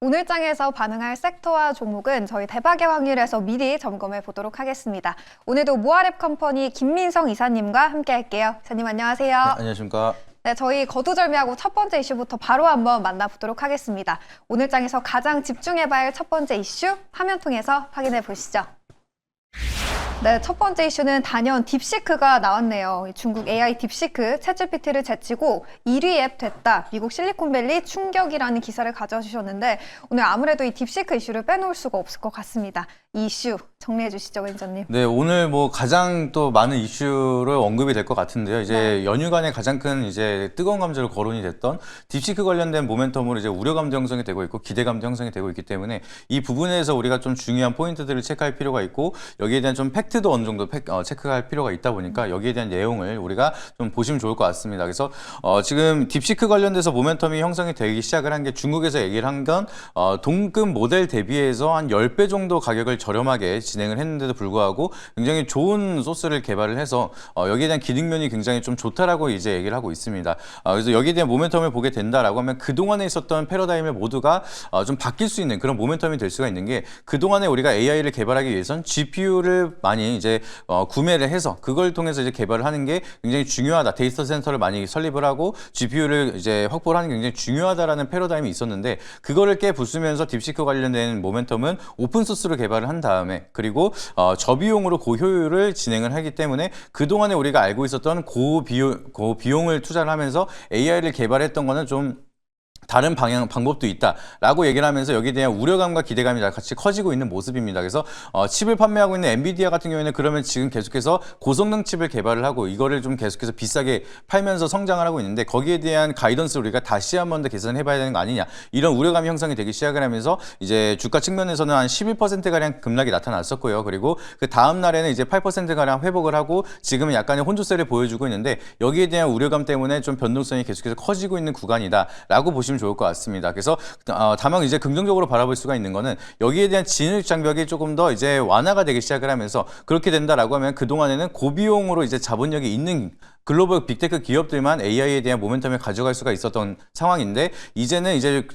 오늘 장에서 반응할 섹터와 종목은 저희 대박의 확률에서 미리 점검해 보도록 하겠습니다. 오늘도 모아랩 컴퍼니 김민성 이사님과 함께 할게요. 이사님 안녕하세요. 네, 안녕하십니까. 네, 저희 거두절미하고 첫 번째 이슈부터 바로 한번 만나보도록 하겠습니다. 오늘 장에서 가장 집중해봐야 할 첫 번째 이슈 화면 통해서 확인해 보시죠. 네, 첫 번째 이슈는 단연 딥시크가 나왔네요. 중국 AI 딥시크 챗GPT를 제치고 1위 앱 됐다. 미국 실리콘밸리 충격이라는 기사를 가져와 주셨는데 오늘 아무래도 이 딥시크 이슈를 빼놓을 수가 없을 것 같습니다. 이 이슈 정리해 주시죠, 매니저님. 네, 오늘 가장 또 많은 이슈로 언급이 될 것 같은데요. 이제 연휴간에 가장 큰 뜨거운 감자로 거론이 됐던 딥시크 관련된 모멘텀으로 이제 우려감도 형성이 되고 있고 기대감도 형성이 되고 있기 때문에 이 부분에서 우리가 좀 중요한 포인트들을 체크할 필요가 있고 여기에 대한 좀 팩트도 어느 정도 체크할 필요가 있다 보니까 여기에 대한 내용을 우리가 좀 보시면 좋을 것 같습니다. 그래서 지금 딥시크 관련돼서 모멘텀이 형성이 되기 시작을 한 게 중국에서 얘기를 한 건 동급 모델 대비해서 한 10배 정도 가격을 저렴하게 진행을 했는데도 불구하고 굉장히 좋은 소스를 개발을 해서 여기에 대한 기능면이 굉장히 좀 좋다라고 이제 얘기를 하고 있습니다. 그래서 여기에 대한 모멘텀을 보게 된다라고 하면 그동안에 있었던 패러다임을 모두가 좀 바뀔 수 있는 그런 모멘텀이 될 수가 있는 게 그동안에 우리가 AI를 개발하기 위해선 GPU를 많이 구매를 해서 그걸 통해서 이제 개발을 하는 게 굉장히 중요하다. 데이터 센터를 많이 설립을 하고 GPU를 이제 확보를 하는 게 굉장히 중요하다라는 패러다임이 있었는데 그거를 깨부수면서 딥시크 관련된 모멘텀은 오픈 소스로 개발을 한 다음에 그리고 저비용으로 고효율을 진행을 하기 때문에 그동안에 우리가 알고 있었던 고비용을 투자를 하면서 AI를 개발했던 거는 좀 다른 방법도 있다라고 얘기를 하면서 여기에 대한 우려감과 기대감이 같이 커지고 있는 모습입니다. 그래서 칩을 판매하고 있는 엔비디아 같은 경우에는 그러면 지금 계속해서 고성능 칩을 개발을 하고 이거를 좀 계속해서 비싸게 팔면서 성장을 하고 있는데 거기에 대한 가이던스를 우리가 다시 한 번 더 개선해 봐야 되는 거 아니냐 이런 우려감이 형성이 되기 시작을 하면서 이제 주가 측면에서는 한 11%가량 급락이 나타났었고요. 그리고 그 다음 날에는 이제 8%가량 회복을 하고 지금은 약간의 혼조세를 보여주고 있는데 여기에 대한 우려감 때문에 좀 변동성이 계속해서 커지고 있는 구간이다라고 보시면 좋을 것 같습니다. 그래서 다만 이제 긍정적으로 바라볼 수가 있는 거는 여기에 대한 진입 장벽이 조금 더 이제 완화가 되기 시작을 하면서 그렇게 된다라고 하면 그동안에는 고비용으로 이제 자본력이 있는 글로벌 빅테크 기업들만 AI에 대한 모멘텀을 가져갈 수가 있었던 상황인데 이제는 이제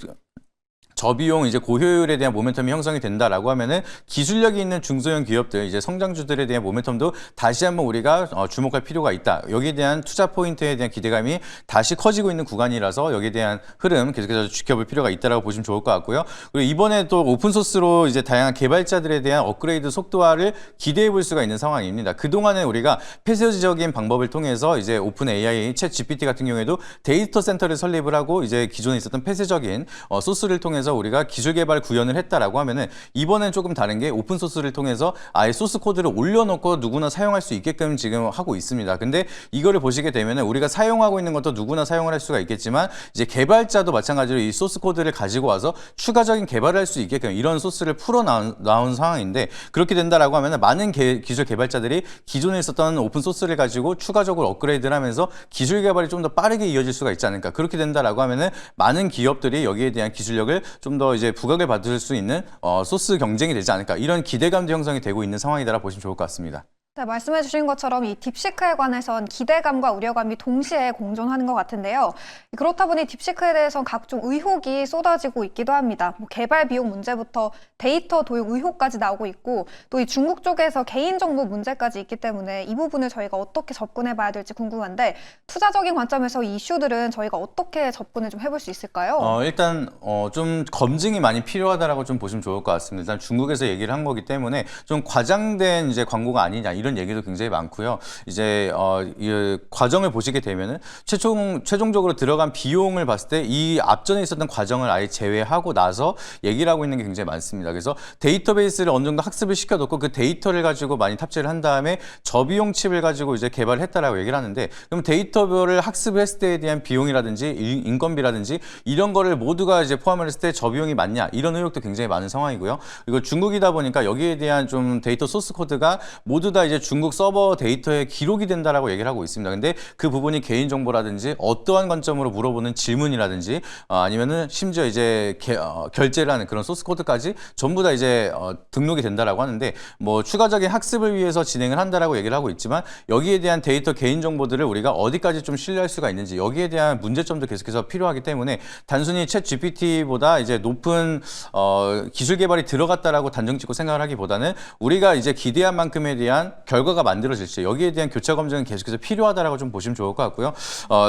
저비용 고효율에 대한 모멘텀이 형성이 된다라고 하면은 기술력이 있는 중소형 기업들 이제 성장주들에 대한 모멘텀도 다시 한번 우리가 주목할 필요가 있다. 여기에 대한 투자 포인트에 대한 기대감이 다시 커지고 있는 구간이라서 여기에 대한 흐름 계속해서 지켜볼 필요가 있다라고 보시면 좋을 것 같고요. 그리고 이번에 또 오픈 소스로 이제 다양한 개발자들에 대한 업그레이드 속도화를 기대해 볼 수가 있는 상황입니다. 그동안에 우리가 폐쇄적인 방법을 통해서 이제 오픈 AI, 챗 GPT 같은 경우에도 데이터 센터를 설립을 하고 이제 기존에 있었던 폐쇄적인 소스를 통해서 우리가 기술 개발 구현을 했다라고 하면은 이번엔 조금 다른 게 오픈 소스를 통해서 아예 소스 코드를 올려놓고 누구나 사용할 수 있게끔 지금 하고 있습니다. 근데 이거를 보시게 되면은 우리가 사용하고 있는 것도 누구나 사용을 할 수가 있겠지만 이제 개발자도 마찬가지로 이 소스 코드를 가지고 와서 추가적인 개발을 할 수 있게끔 이런 소스를 풀어 나온 상황인데 그렇게 된다라고 하면은 많은 기술 개발자들이 기존에 있었던 오픈 소스를 가지고 추가적으로 업그레이드를 하면서 기술 개발이 좀 더 빠르게 이어질 수가 있지 않을까. 그렇게 된다라고 하면은 많은 기업들이 여기에 대한 기술력을 좀 더 이제 부각을 받을 수 있는 소스 경쟁이 되지 않을까 이런 기대감도 형성이 되고 있는 상황이다라고 보시면 좋을 것 같습니다. 네, 말씀해 주신 것처럼 이 딥시크에 관해선 기대감과 우려감이 동시에 공존하는 것 같은데요. 그렇다 보니 딥시크에 대해선 각종 의혹이 쏟아지고 있기도 합니다. 개발 비용 문제부터 데이터 도용 의혹까지 나오고 있고 또 이 중국 쪽에서 개인정보 문제까지 있기 때문에 이 부분을 저희가 어떻게 접근해 봐야 될지 궁금한데 투자적인 관점에서 이 이슈들은 저희가 어떻게 접근을 좀 해볼 수 있을까요? 일단 좀 검증이 많이 필요하다라고 좀 보시면 좋을 것 같습니다. 일단 중국에서 얘기를 한 거기 때문에 좀 과장된 광고가 아니냐 이런 얘기도 굉장히 많고요. 이제 이 과정을 보시게 되면은 최종적으로 들어간 비용을 봤을 때 이 앞전에 있었던 과정을 아예 제외하고 나서 얘기를 하고 있는 게 굉장히 많습니다. 그래서 데이터베이스를 어느 정도 학습을 시켜놓고 그 데이터를 가지고 많이 탑재를 한 다음에 저비용 칩을 가지고 이제 개발을 했다라고 얘기를 하는데 그럼 데이터별을 학습을 했을 때에 대한 비용이라든지 인건비라든지 이런 거를 모두가 이제 포함을 했을 때 저비용이 맞냐 이런 의혹도 굉장히 많은 상황이고요. 그리고 중국이다 보니까 여기에 대한 좀 데이터 소스 코드가 모두 다 이제 이제 중국 서버 데이터에 기록이 된다라고 얘기를 하고 있습니다. 근데 그 부분이 개인정보라든지 어떠한 관점으로 물어보는 질문이라든지 아니면은 심지어 이제 결제를 하는 그런 소스 코드까지 전부 다 이제 등록이 된다라고 하는데 뭐 추가적인 학습을 위해서 진행을 한다라고 얘기를 하고 있지만 여기에 대한 데이터 개인정보들을 우리가 어디까지 좀 신뢰할 수가 있는지 여기에 대한 문제점도 계속해서 필요하기 때문에 단순히 챗 GPT보다 이제 높은 기술 개발이 들어갔다라고 단정 짓고 생각을 하기보다는 우리가 이제 기대한 만큼에 대한 결과가 만들어질지 여기에 대한 교차 검증은 계속해서 필요하다라고 좀 보시면 좋을 것 같고요.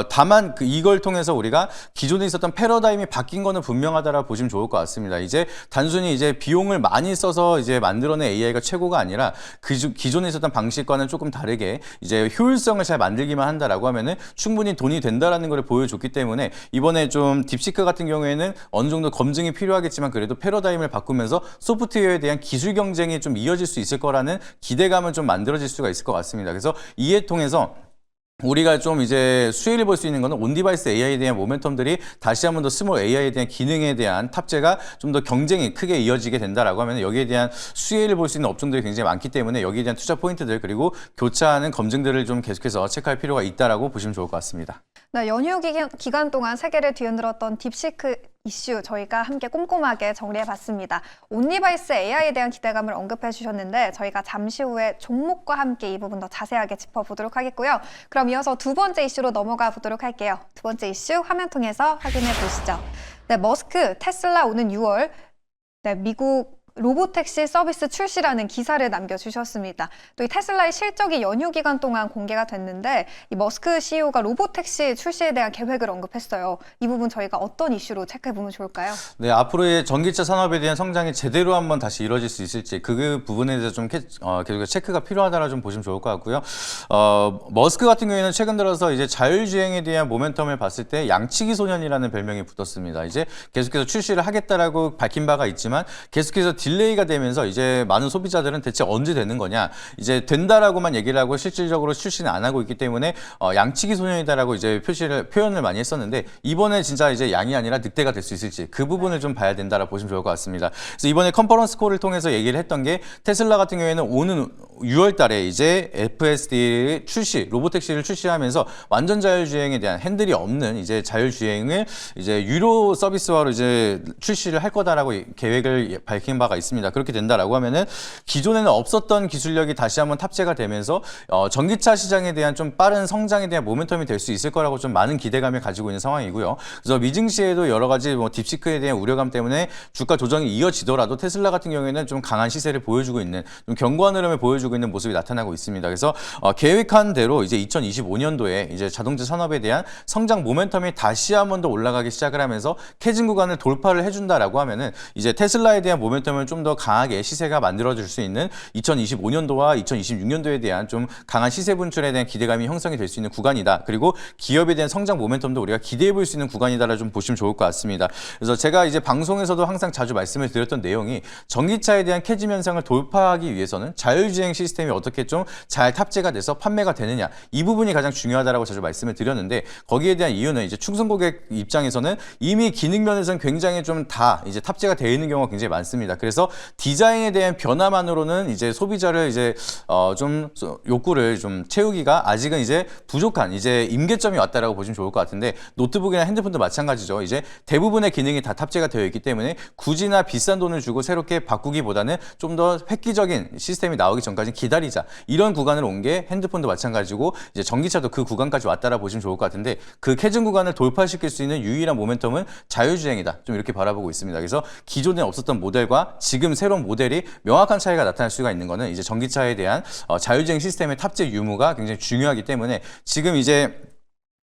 다만 이걸 통해서 우리가 기존에 있었던 패러다임이 바뀐 거는 분명하다라고 보시면 좋을 것 같습니다. 이제 단순히 이제 비용을 많이 써서 이제 만들어낸 AI가 최고가 아니라 기존에 있었던 방식과는 조금 다르게 이제 효율성을 잘 만들기만 한다라고 하면은 충분히 돈이 된다라는 걸 보여줬기 때문에 이번에 좀 딥시크 같은 경우에는 어느 정도 검증이 필요하겠지만 그래도 패러다임을 바꾸면서 소프트웨어에 대한 기술 경쟁이 좀 이어질 수 있을 거라는 기대감은 좀 만들어질 수가 있을 것 같습니다. 그래서 이해 통해서 우리가 좀 이제 수혜를 볼 수 있는 거는 온디바이스 AI에 대한 모멘텀들이 다시 한 번 더 스몰 AI에 대한 기능에 대한 탑재가 좀 더 경쟁이 크게 이어지게 된다라고 하면 여기에 대한 수혜를 볼 수 있는 업종들이 굉장히 많기 때문에 여기에 대한 투자 포인트들 그리고 교차하는 검증들을 좀 계속해서 체크할 필요가 있다라고 보시면 좋을 것 같습니다. 네, 연휴 기간 동안 세계를 뒤흔들었던 딥시크 이슈 저희가 함께 꼼꼼하게 정리해봤습니다. 온리바이스 AI에 대한 기대감을 언급해 주셨는데 저희가 잠시 후에 종목과 함께 이 부분 더 자세하게 짚어보도록 하겠고요. 그럼 이어서 두 번째 이슈로 넘어가 보도록 할게요. 두 번째 이슈 화면 통해서 확인해 보시죠. 네, 머스크, 테슬라 오는 6월 미국 로보택시 서비스 출시라는 기사를 남겨주셨습니다. 또 이 테슬라의 실적이 연휴 기간 동안 공개가 됐는데 이 머스크 CEO가 로보택시 출시에 대한 계획을 언급했어요. 이 부분 저희가 어떤 이슈로 체크해보면 좋을까요? 네, 앞으로의 전기차 산업에 대한 성장이 제대로 한번 다시 이루어질 수 있을지 그 부분에 대해서 좀 계속 체크가 필요하다라 좀 보시면 좋을 것 같고요. 머스크 같은 경우에는 최근 들어서 이제 자율주행에 대한 모멘텀을 봤을 때 양치기 소년이라는 별명이 붙었습니다. 이제 계속해서 출시를 하겠다라고 밝힌 바가 있지만 계속해서 딜레이가 되면서 이제 많은 소비자들은 대체 언제 되는 거냐 이제 된다라고만 얘기를 하고 실질적으로 출시는 안 하고 있기 때문에 양치기 소년이다라고 이제 표현을 많이 했었는데 이번에 진짜 이제 양이 아니라 늑대가 될 수 있을지 그 부분을 좀 봐야 된다라고 보시면 좋을 것 같습니다. 그래서 이번에 컨퍼런스 콜을 통해서 얘기를 했던 게 테슬라 같은 경우에는 오는 6월 달에 이제 FSD 출시 로보택시를 출시하면서 완전 자율주행에 대한 핸들이 없는 이제 자율주행을 이제 유료 서비스화로 이제 출시를 할 거다라고 계획을 밝힌 바가 있습니다. 그렇게 된다라고 하면은 기존에는 없었던 기술력이 다시 한번 탑재가 되면서 전기차 시장에 대한 좀 빠른 성장에 대한 모멘텀이 될 수 있을 거라고 좀 많은 기대감을 가지고 있는 상황이고요. 그래서 미증시에도 여러 가지 뭐 딥시크에 대한 우려감 때문에 주가 조정이 이어지더라도 테슬라 같은 경우에는 좀 강한 시세를 보여주고 있는 좀 견고한 흐름을 보여주고 있는 모습이 나타나고 있습니다. 그래서 계획한 대로 이제 2025년도에 이제 자동차 산업에 대한 성장 모멘텀이 다시 한번 더 올라가기 시작을 하면서 캐진 구간을 돌파를 해준다라고 하면은 이제 테슬라에 대한 모멘텀을 좀 더 강하게 시세가 만들어질 수 있는 2025년도와 2026년도에 대한 좀 강한 시세 분출에 대한 기대감이 형성이 될 수 있는 구간이다. 그리고 기업에 대한 성장 모멘텀도 우리가 기대해 볼 수 있는 구간이다라 좀 보시면 좋을 것 같습니다. 그래서 제가 이제 방송에서도 항상 자주 말씀을 드렸던 내용이 전기차에 대한 캐짐 현상을 돌파하기 위해서는 자율주행 시스템이 어떻게 좀 잘 탑재가 돼서 판매가 되느냐 이 부분이 가장 중요하다라고 자주 말씀을 드렸는데 거기에 대한 이유는 이제 충성 고객 입장에서는 이미 기능 면에서는 굉장히 좀 다 이제 탑재가 되어 있는 경우가 굉장히 많습니다. 그래서 디자인에 대한 변화만으로는 이제 소비자를 이제 좀 욕구를 좀 채우기가 아직은 이제 부족한 이제 임계점이 왔다라고 보시면 좋을 것 같은데 노트북이나 핸드폰도 마찬가지죠. 이제 대부분의 기능이 다 탑재가 되어 있기 때문에 굳이나 비싼 돈을 주고 새롭게 바꾸기보다는 좀 더 획기적인 시스템이 나오기 전까지 기다리자 이런 구간을 온 게 핸드폰도 마찬가지고 이제 전기차도 그 구간까지 왔다라 보시면 좋을 것 같은데 그 캐즘 구간을 돌파시킬 수 있는 유일한 모멘텀은 자율주행이다. 좀 이렇게 바라보고 있습니다. 그래서 기존에 없었던 모델과 지금 새로운 모델이 명확한 차이가 나타날 수가 있는 거는 이제 전기차에 대한 자율주행 시스템의 탑재 유무가 굉장히 중요하기 때문에 지금 이제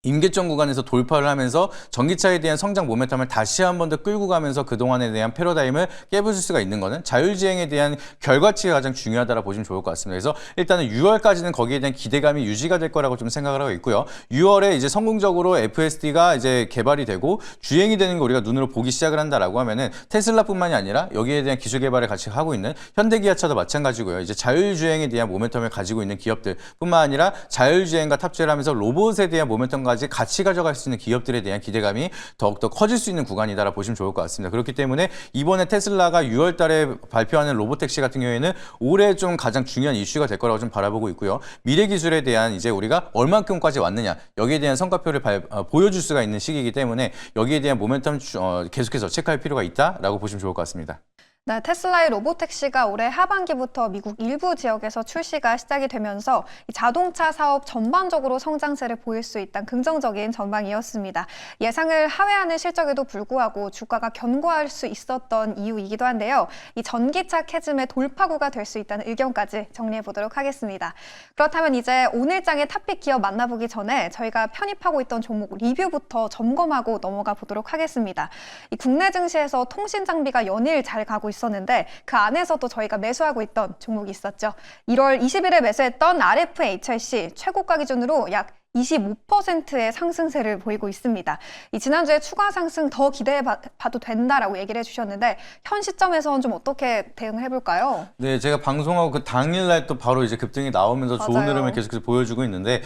임계점 구간에서 돌파를 하면서 전기차에 대한 성장 모멘텀을 다시 한 번 더 끌고 가면서 그동안에 대한 패러다임을 깨부술 수가 있는 거는 자율주행에 대한 결과치가 가장 중요하다고 보시면 좋을 것 같습니다. 그래서 일단은 6월까지는 거기에 대한 기대감이 유지가 될 거라고 좀 생각을 하고 있고요. 6월에 이제 성공적으로 FSD가 이제 개발이 되고 주행이 되는 거 우리가 눈으로 보기 시작을 한다라고 하면은 테슬라뿐만이 아니라 여기에 대한 기술 개발을 같이 하고 있는 현대기아차도 마찬가지고요. 이제 자율주행에 대한 모멘텀을 가지고 있는 기업들뿐만 아니라 자율주행과 탑재를 하면서 로봇에 대한 모멘텀까지 부분까지 같이 가져갈 수 있는 기업들에 대한 기대감이 더욱더 커질 수 있는 구간이다라 보시면 좋을 것 같습니다. 그렇기 때문에 이번에 테슬라가 6월 달에 발표하는 로보택시 같은 경우에는 올해 좀 가장 중요한 이슈가 될 거라고 좀 바라보고 있고요. 미래 기술에 대한 이제 우리가 얼만큼까지 왔느냐 여기에 대한 성과표를 보여줄 수가 있는 시기이기 때문에 여기에 대한 모멘텀 계속해서 체크할 필요가 있다라고 보시면 좋을 것 같습니다. 네, 테슬라의 로보택시가 올해 하반기부터 미국 일부 지역에서 출시가 시작이 되면서 이 자동차 사업 전반적으로 성장세를 보일 수 있다는 긍정적인 전망이었습니다. 예상을 하회하는 실적에도 불구하고 주가가 견고할 수 있었던 이유이기도 한데요. 이 전기차 캐즘의 돌파구가 될 수 있다는 의견까지 정리해 보도록 하겠습니다. 그렇다면 이제 오늘장의 탑픽 기업 만나보기 전에 저희가 편입하고 있던 종목 리뷰부터 점검하고 넘어가 보도록 하겠습니다. 이 국내 증시에서 통신 장비가 연일 잘 가고 있었는데 그 안에서도 저희가 매수하고 있던 종목이 있었죠. 1월 20일에 매수했던 RFHLC 최고가 기준으로 약 25%의 상승세를 보이고 있습니다. 이 지난주에 추가 상승 더 기대해 봐도 된다라고 얘기를 해주셨는데 현 시점에서는 좀 어떻게 대응을 해볼까요? 네, 제가 방송하고 그 당일날 또 바로 이제 급등이 나오면서 좋은 맞아요. 흐름을 계속해서 보여주고 있는데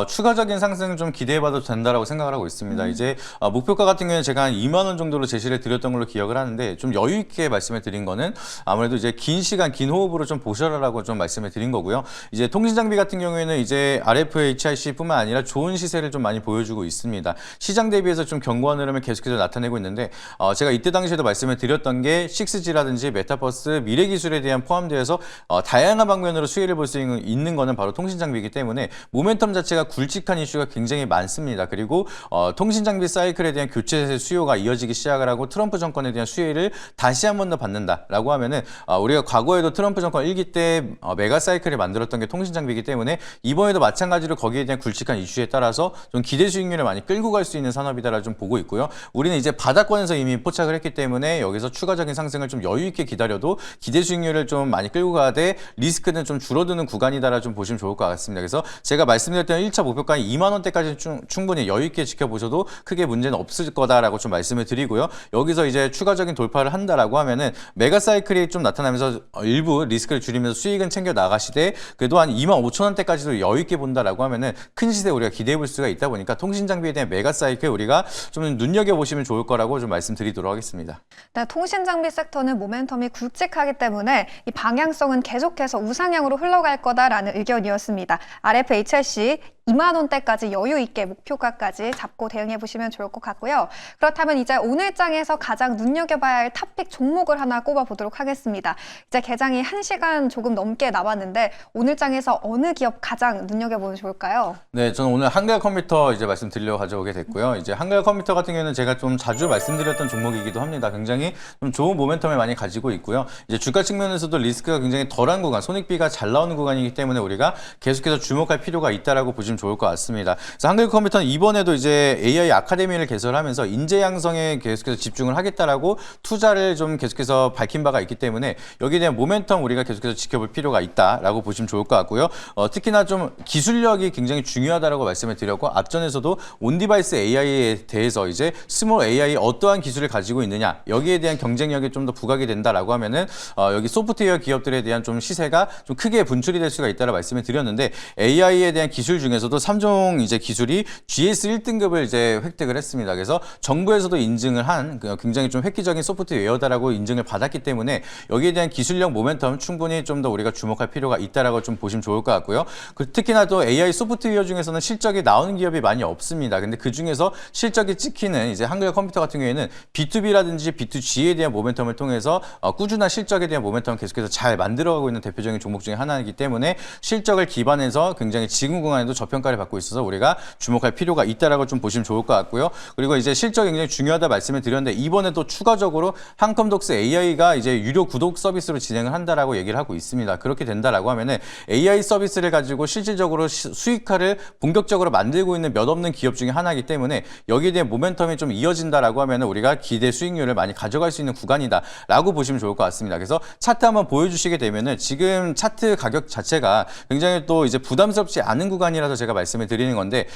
추가적인 상승 좀 기대해봐도 된다라고 생각을 하고 있습니다. 이제 목표가 같은 경우에는 제가 한 2만 원 정도로 제시를 드렸던 걸로 기억을 하는데 좀 여유 있게 말씀을 드린 거는 아무래도 이제 긴 시간 긴 호흡으로 좀 보셔라라고 좀 말씀을 드린 거고요. 이제 통신 장비 같은 경우에는 이제 RFHIC뿐만 아니라 좋은 시세를 좀 많이 보여주고 있습니다. 시장 대비해서 좀 견고한 흐름을 계속해서 나타내고 있는데 제가 이때 당시에도 말씀을 드렸던 게 6G라든지 메타버스, 미래 기술에 대한 포함되어서 다양한 방면으로 수혜를 볼 수 있는 거는 바로 통신 장비이기 때문에 모멘텀 자체가 굵직한 이슈가 굉장히 많습니다. 그리고 통신 장비 사이클에 대한 교체 수요가 이어지기 시작을 하고 트럼프 정권에 대한 수혜를 다시 한 번 더 받는다라고 하면은 우리가 과거에도 트럼프 정권 1기 때 메가 사이클을 만들었던 게 통신 장비이기 때문에 이번에도 마찬가지로 거기에 대한 굵직한 이슈에 따라서 좀 기대 수익률을 많이 끌고 갈 수 있는 산업이다라 좀 보고 있고요. 우리는 이제 바닥권에서 이미 포착을 했기 때문에 여기서 추가적인 상승을 좀 여유 있게 기다려도 기대 수익률을 좀 많이 끌고 가되 리스크는 좀 줄어드는 구간이다라 좀 보시면 좋을 것 같습니다. 그래서 제가 말씀드렸던 1차 목표가인 2만 원대까지 충분히 여유 있게 지켜보셔도 크게 문제는 없을 거다라고 좀 말씀을 드리고요. 여기서 이제 추가적인 돌파를 한다라고 하면은 메가 사이클이 좀 나타나면서 일부 리스크를 줄이면서 수익은 챙겨 나가시되 그래도 한 2만 5천 원대까지도 여유 있게 본다라고 하면은 큰 시세 우리가 기대해 볼 수가 있다 보니까 통신 장비에 대한 메가 사이클 우리가 좀 눈여겨 보시면 좋을 거라고 좀 말씀드리도록 하겠습니다. 네, 통신 장비 섹터는 모멘텀이 굵직하기 때문에 이 방향성은 계속해서 우상향으로 흘러갈 거다라는 의견이었습니다. RFHLC 2만 원대까지 여유 있게 목표가까지 잡고 대응해 보시면 좋을 것 같고요. 그렇다면 이제 오늘 장에서 가장 눈여겨봐야 할 탑픽 종목을 하나 꼽아 보도록 하겠습니다. 이제 개장이 1시간 조금 넘게 남았는데 오늘 장에서 어느 기업 가장 눈여겨보면 좋을까요? 네, 저는 오늘 한글 컴퓨터 이제 말씀드리려고 가져오게 됐고요. 이제 한글 컴퓨터 같은 경우는 제가 좀 자주 말씀드렸던 종목이기도 합니다. 굉장히 좀 좋은 모멘텀을 많이 가지고 있고요. 이제 주가 측면에서도 리스크가 굉장히 덜한 구간, 손익비가 잘 나오는 구간이기 때문에 우리가 계속해서 주목할 필요가 있다라고 보시면 좋을 것 같습니다. 그래서 한글 컴퓨터는 이번에도 이제 AI 아카데미를 개설하면서 인재 양성에 계속해서 집중을 하겠다라고 투자를 좀 계속해서 밝힌 바가 있기 때문에 여기에 대한 모멘텀 우리가 계속해서 지켜볼 필요가 있다라고 보시면 좋을 것 같고요. 특히나 좀 기술력이 굉장히 중요하다라고 말씀을 드렸고 앞전에서도 온디바이스 AI에 대해서 이제 스몰 AI 어떠한 기술을 가지고 있느냐 여기에 대한 경쟁력이 좀 더 부각이 된다라고 하면은 여기 소프트웨어 기업들에 대한 좀 시세가 좀 크게 분출이 될 수가 있다라 말씀을 드렸는데 AI에 대한 기술 중에서도 3종 이제 기술이 GS 1등급을 이제 획득을 했습니다. 그래서 정부에서도 인증을 한 굉장히 좀 획기적인 소프트웨어다라고 인증을 받았기 때문에 여기에 대한 기술력 모멘텀 충분히 좀 더 우리가 주목할 필요가 있다라고 좀 보시면 좋을 것 같고요. 특히나 또 AI 소프트웨어 중에서는 실적이 나오는 기업이 많이 없습니다. 근데 그 중에서 실적이 찍히는 이제 한글 컴퓨터 같은 경우에는 B2B라든지 B2G에 대한 모멘텀을 통해서 꾸준한 실적에 대한 모멘텀을 계속해서 잘 만들어가고 있는 대표적인 종목 중에 하나이기 때문에 실적을 기반해서 굉장히 지금 구간에도 저평가를 받고 있어서 우리가 주목할 필요가 있다라고 좀 보시면 좋을 것 같고요. 그리고 이제 실적이 굉장히 중요하다 말씀을 드렸는데 이번에 또 추가적으로 한컴독스 AI가 이제 유료 구독 서비스로 진행을 한다라고 얘기를 하고 있습니다. 그렇게 된다라고 하면은 AI 서비스를 가지고 실질적으로 수익화를 본격적으로 만들고 있는 몇 없는 기업 중에 하나이기 때문에 여기에 대한 모멘텀이 좀 이어진다라고 하면은 우리가 기대 수익률을 많이 가져갈 수 있는 구간이다라고 보시면 좋을 것 같습니다. 그래서 차트 한번 보여주시게 되면은 지금 차트 가격 자체가 굉장히 또 이제 부담스럽지 않은 구간이라서 제가 말씀을 드리는 건데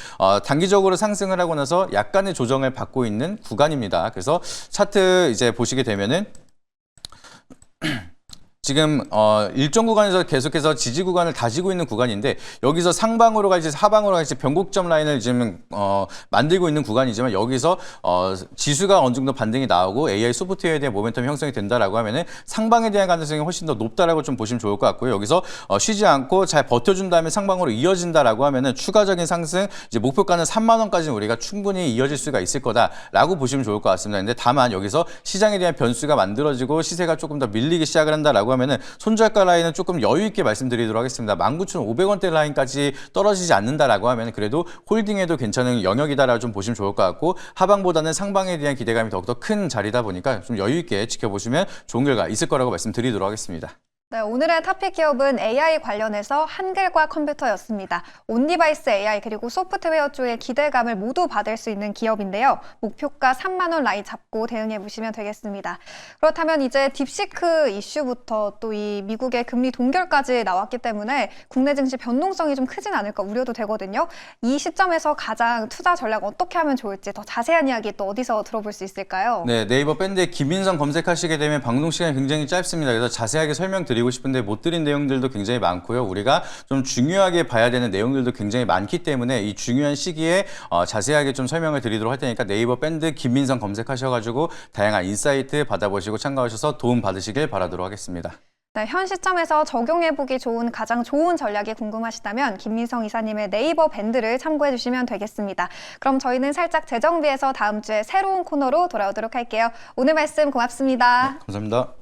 단기적으로 상승을 하고 나서 약간의 조정을 받고 있는 구간입니다. 그래서 차트 이제 보시게 되면은 지금 일정 구간에서 계속해서 지지 구간을 다지고 있는 구간인데 여기서 상방으로 갈지 하방으로 갈지 변곡점 라인을 지금 만들고 있는 구간이지만 여기서 지수가 어느 정도 반등이 나오고 AI 소프트웨어에 대한 모멘텀 형성이 된다라고 하면은 상방에 대한 가능성이 훨씬 더 높다라고 좀 보시면 좋을 것 같고요. 여기서 쉬지 않고 잘 버텨준 다음에 상방으로 이어진다라고 하면은 추가적인 상승 이제 목표가는 3만 원까지는 우리가 충분히 이어질 수가 있을 거다라고 보시면 좋을 것 같습니다. 근데 다만 여기서 시장에 대한 변수가 만들어지고 시세가 조금 더 밀리기 시작을 한다라고 하면은 손절가 라인은 조금 여유 있게 말씀드리도록 하겠습니다. 19,500원대 라인까지 떨어지지 않는다라고 하면 그래도 홀딩해도 괜찮은 영역이다라고 좀 보시면 좋을 것 같고 하방보다는 상방에 대한 기대감이 더욱더 큰 자리다 보니까 좀 여유 있게 지켜보시면 좋은 결과 있을 거라고 말씀드리도록 하겠습니다. 네, 오늘의 탑픽 기업은 AI 관련해서 한글과 컴퓨터였습니다. 온디바이스 AI 그리고 소프트웨어 쪽의 기대감을 모두 받을 수 있는 기업인데요. 목표가 3만 원 라인 잡고 대응해 보시면 되겠습니다. 그렇다면 이제 딥시크 이슈부터 또 이 미국의 금리 동결까지 나왔기 때문에 국내 증시 변동성이 좀 크진 않을까 우려도 되거든요. 이 시점에서 가장 투자 전략 어떻게 하면 좋을지 더 자세한 이야기 또 어디서 들어볼 수 있을까요? 네, 네이버 밴드에 김인성 검색하시게 되면 방송 시간이 굉장히 짧습니다. 그래서 자세하게 설명드리고 싶은데 못 드린 내용들도 굉장히 많고요. 우리가 좀 중요하게 봐야 되는 내용들도 굉장히 많기 때문에 이 중요한 시기에 자세하게 좀 설명을 드리도록 할 테니까 네이버 밴드 김민성 검색하셔가지고 다양한 인사이트 받아보시고 참가하셔서 도움 받으시길 바라도록 하겠습니다. 네, 현 시점에서 적용해보기 좋은 가장 좋은 전략이 궁금하시다면 김민성 이사님의 네이버 밴드를 참고해 주시면 되겠습니다. 그럼 저희는 살짝 재정비해서 다음 주에 새로운 코너로 돌아오도록 할게요. 오늘 말씀 고맙습니다. 네, 감사합니다.